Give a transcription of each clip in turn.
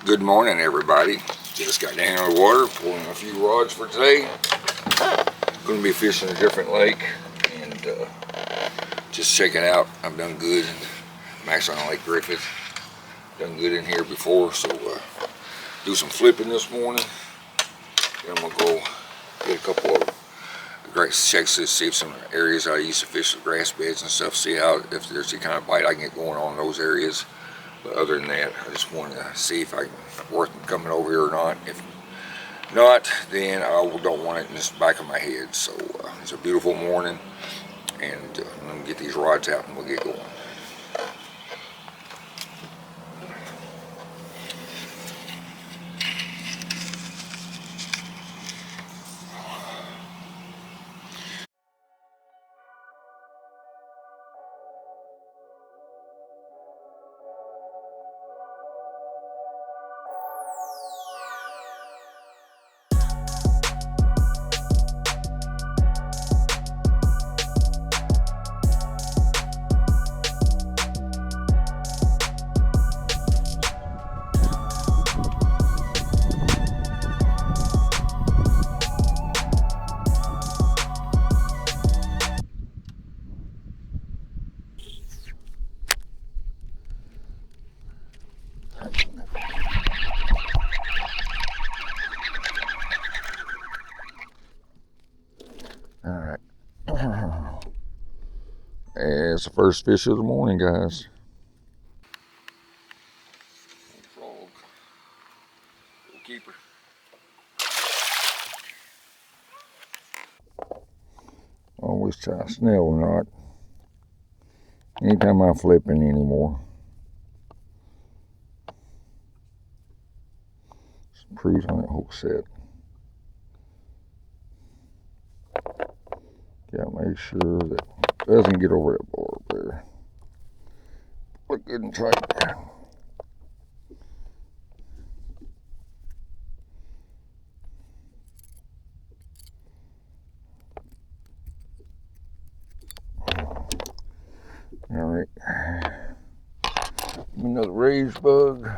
Good morning, everybody. Just got down in the water, pulling a few rods for today. Going to be fishing a different lake and just check it out. I've done good. I'm actually on Lake Griffith. Done good in here before, so do some flipping this morning. Then I'm gonna go get a couple of great checks to see if some areas I used to fish the grass beds and stuff. See how if there's any kind of bite I can get going on in those areas. But other than that, I just want to see if I can worth coming over here or not. If not, then I don't want it in the back of my head. So it's a beautiful morning, and I'm gonna get these rods out and we'll get going. All right. It's the first fish of the morning, guys. Frog. Little keeper. Always try a snell knot. Anytime I'm flipping anymore. Some cruise on that hook set. Gotta make sure that it doesn't get over that barb there. Look good and tight there. All right. Another raised bug.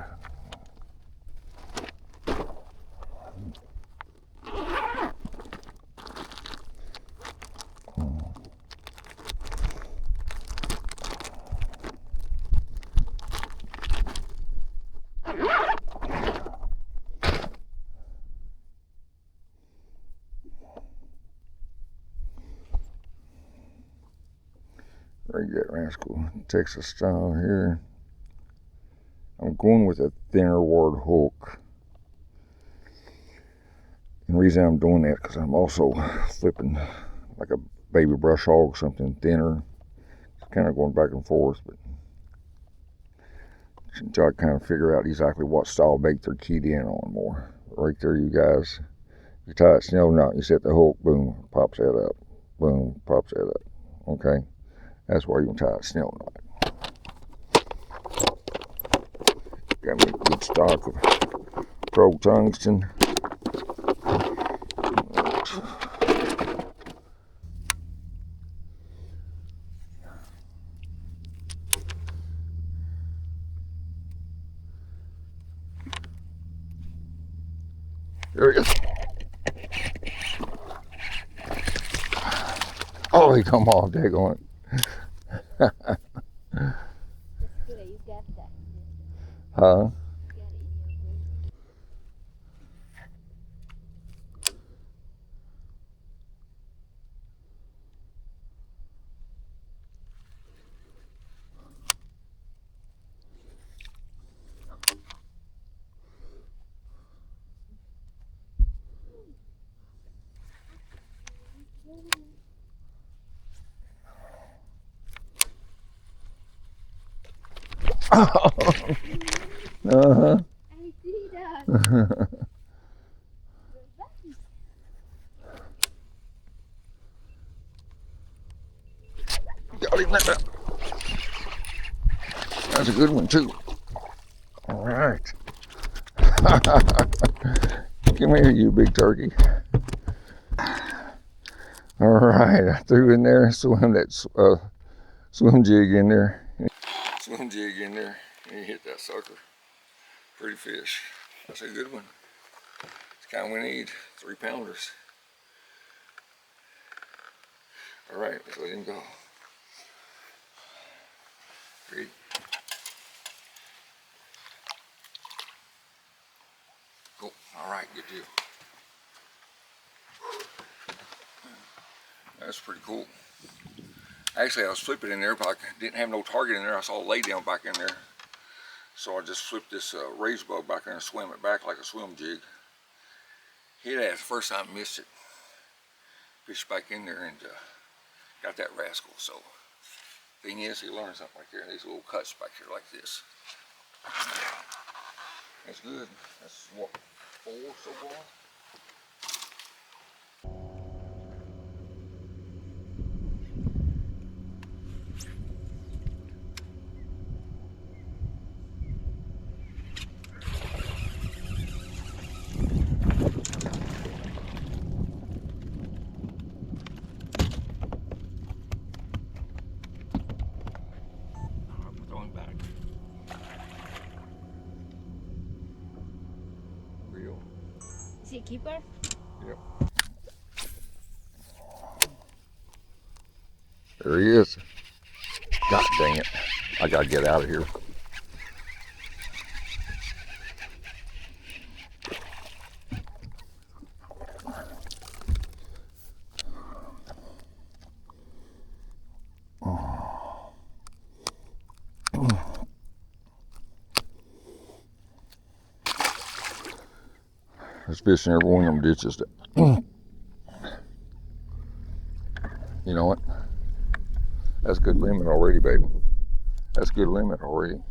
Right, that rascal, Texas style here. I'm going with a thinner ward hook. And the reason I'm doing that because I'm also flipping like a baby brush hog, something thinner. It's kind of going back and forth, but until I kind of figure out exactly what style bait they're keyed in on more. Right there, you guys. You tie a snell knot, you set the hook, boom, pops that up. Boom, pops that up. Okay? That's why you're gonna tie a snell knot. Got me a good stock of pro tungsten. There he is. Oh, he come off, daggone it. Huh? Uh-huh. Got him there. That's a good one too. All right. Come here, you big turkey. All right, I threw in there, swim jig in there. Swim jig in there, and you hit that sucker. Pretty fish. That's a good one. It's the kind we need. 3-pounders. All right, let's let him go. Ready? Go. All right, good deal. That's pretty cool. Actually, I was flipping in there, but I didn't have no target in there. I saw a lay down back in there. So I just flipped this razor bug back in and swam it back like a swim jig. Hit it the first time, missed it. Fished back in there and got that rascal. So thing is, he learned something right there. These little cuts back here like this. That's good. That's what, 4 so far? Is he a keeper? Yep. There he is. God dang it. I gotta get out of here. There's fish in every one of them ditches. You know what? That's good limit already, baby. That's good limit already.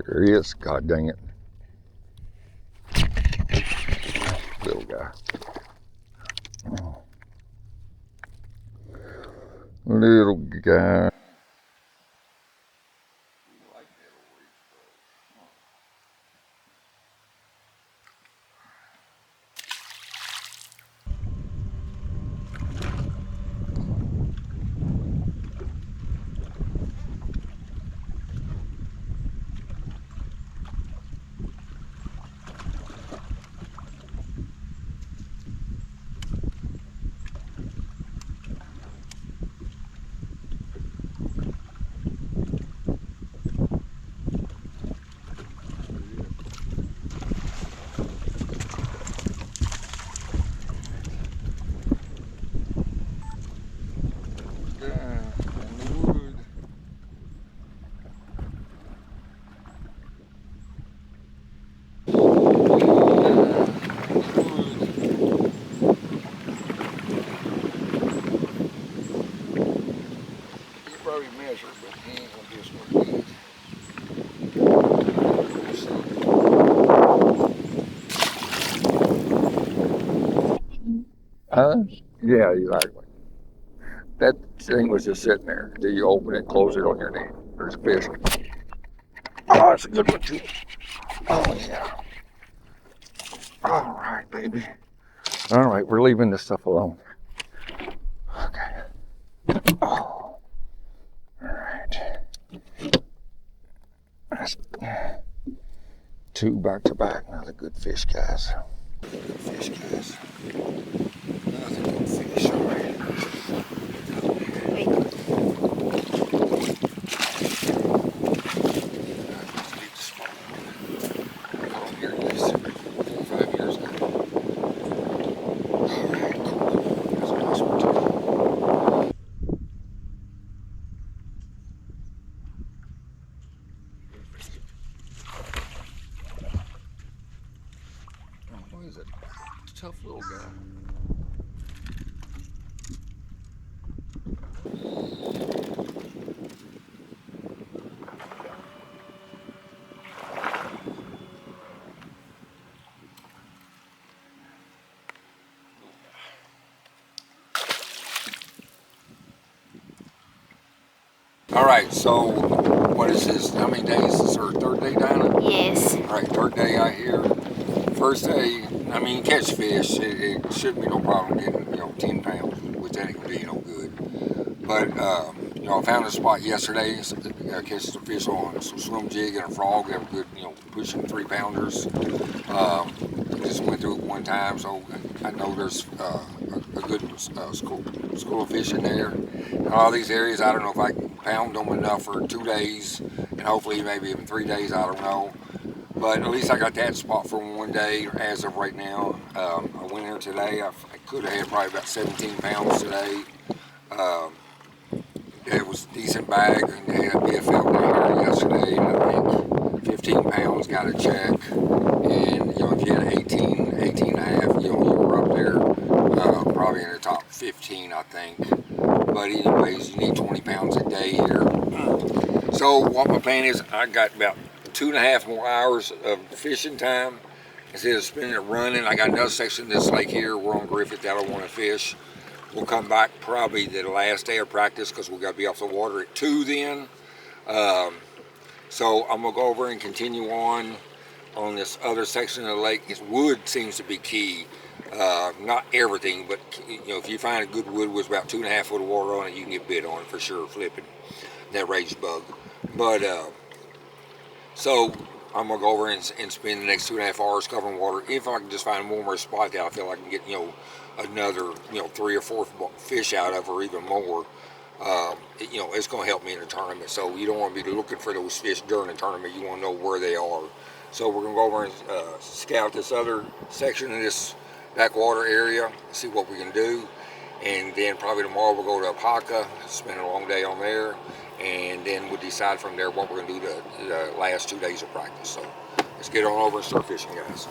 There he is. God dang it. Little guy. Little guy. Measure, but he ain't gonna do what we need. Yeah, exactly. That thing was just sitting there until you open it, close it on your knee. There's a fish. Oh, that's a good one too. Oh yeah. All right, baby. All right, we're leaving this stuff alone. Okay. Oh. All right. That's 2 back to back. Another good fish, guys. Good fish, guys. Another good fish. All right. He's a tough little guy. All right, so what is this? How many days? Is this our 3rd day down it? Yes. All right, 3rd day out here. First day, I mean, catch fish. It shouldn't be no problem getting, 10 pounds, which that ain't gonna do you no good. But you know, I found a spot yesterday. Catch some fish on some swim jig and a frog. They have a good, you know, pushing 3-pounders. Just went through it one time, so I know there's a good school of fish in there. In all these areas, I don't know if I can pound them enough for 2 days, and hopefully maybe even 3 days. I don't know. But at least I got that spot for 1 day as of right now. I went here today. I could have had probably about 17 pounds today. It was a decent bag, and they had a BFL down here yesterday, and I think 15 pounds got a check. And you know, if you had 18 and a half, you know, you were up there, probably in the top 15, I think. But anyways, you need 20 pounds a day here. So what my plan is, I got about 2.5 more hours of fishing time. Instead of spending it running, I got another section of this lake here. We're on Griffith that I want to fish. We'll come back probably the last day of practice because we've got to be off the water at 2 then. So I'm going to go over and continue on this other section of the lake. This wood seems to be key. Not everything, but you know, if you find a good wood with about 2.5 foot of water on it, you can get bit on it for sure, flipping that rage bug. But so I'm gonna go over and spend the next 2.5 hours covering water. If I can just find one more spot that I feel like I can get, you know, another, you know, 3 or 4 fish out of, or even more, you know, it's gonna help me in the tournament. So you don't want to be looking for those fish during the tournament. You want to know where they are. So we're gonna go over and scout this other section of this backwater area, see what we can do, and then probably tomorrow we'll go to Apaka, spend a long day on there, and then we'll decide from there what we're gonna do the last 2 days of practice. So let's get on over and start fishing, guys.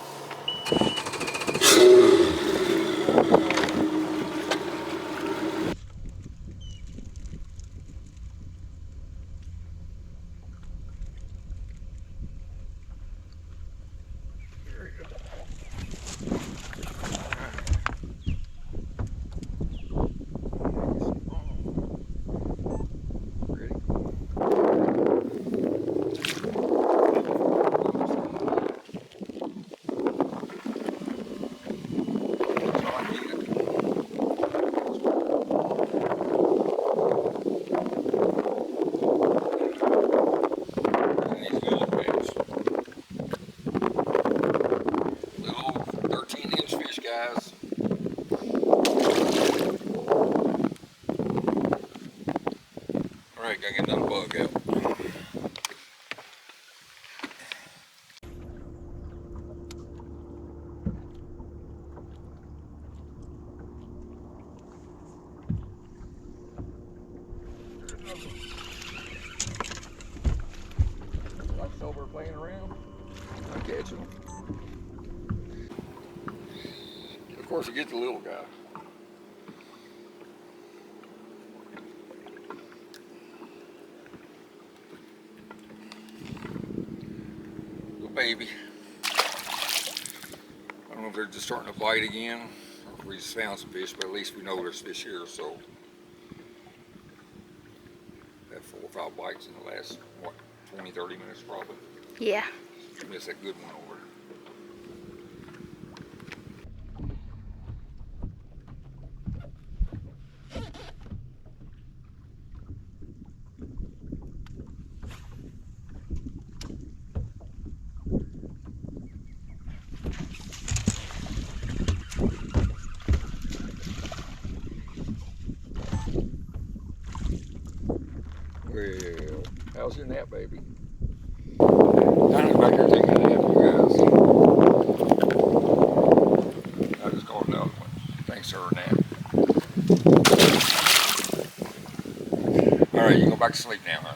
Guys. Alright, gotta get another bug out. Life's over playing around. I catch him. Of course, you get the little guy. Little baby. I don't know if they're just starting to bite again, or if we just found some fish, but at least we know there's fish here, so. Had 4 or 5 bites in the last, what, 20, 30 minutes probably. Yeah. You missed that good one over there. Well, how's your nap, baby? Dinah's back there taking a nap, you guys. I just caught another one. Thanks to her nap. Alright, you can go back to sleep now, huh?